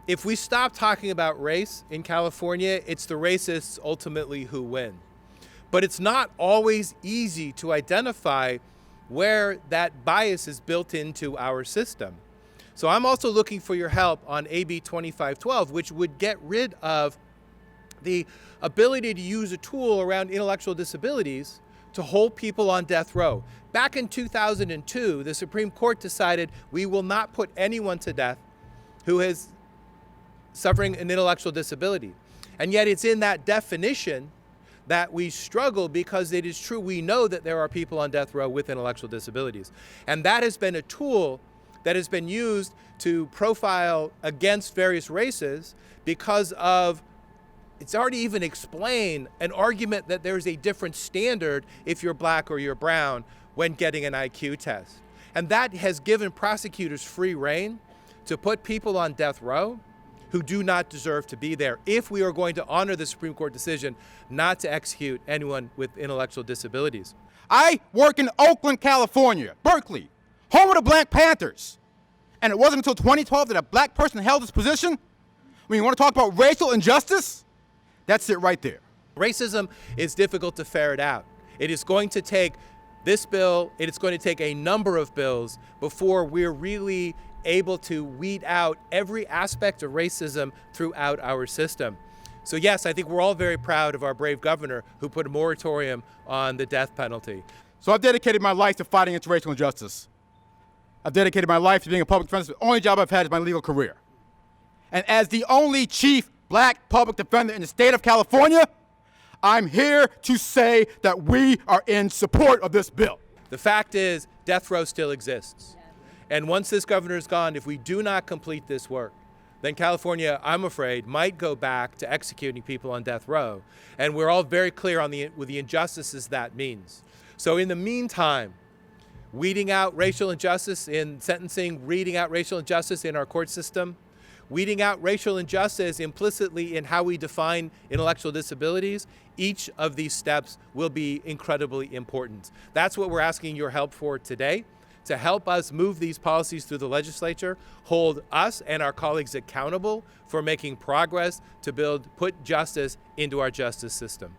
if we stop talking about race in California, it's the racists ultimately who win. But it's not always easy to identify where that bias is built into our system. So I'm also looking for your help on AB 2512, which would get rid of the ability to use a tool around intellectual disabilities to hold people on death row. Back in 2002, the Supreme Court decided we will not put anyone to death who is suffering an intellectual disability. And yet it's in that definition that we struggle, because it is true, we know that there are people on death row with intellectual disabilities. And that has been a tool that has been used to profile against various races because of, it's already even explained, an argument that there's a different standard if you're black or you're brown when getting an IQ test. And that has given prosecutors free rein to put people on death row who do not deserve to be there, if we are going to honor the Supreme Court decision not to execute anyone with intellectual disabilities. I work in Oakland, California, Berkeley, home of the Black Panthers. And it wasn't until 2012 that a black person held this position. When you want to talk about racial injustice, that's it right there. Racism is difficult to ferret out. It is going to take this bill, it is going to take a number of bills before we're really able to weed out every aspect of racism throughout our system. So yes, I think we're all very proud of our brave governor who put a moratorium on the death penalty. So I've dedicated my life to fighting against racial injustice. I've dedicated my life to being a public defender. The only job I've had is my legal career. And as the only chief black public defender in the state of California, I'm here to say that we are in support of this bill. The fact is, death row still exists. And once this governor is gone, if we do not complete this work, then California, I'm afraid, might go back to executing people on death row. And we're all very clear on with the injustices that means. So in the meantime, weeding out racial injustice in sentencing, weeding out racial injustice in our court system, weeding out racial injustice implicitly in how we define intellectual disabilities, each of these steps will be incredibly important. That's what we're asking your help for today, to help us move these policies through the legislature, hold us and our colleagues accountable for making progress to put justice into our justice system.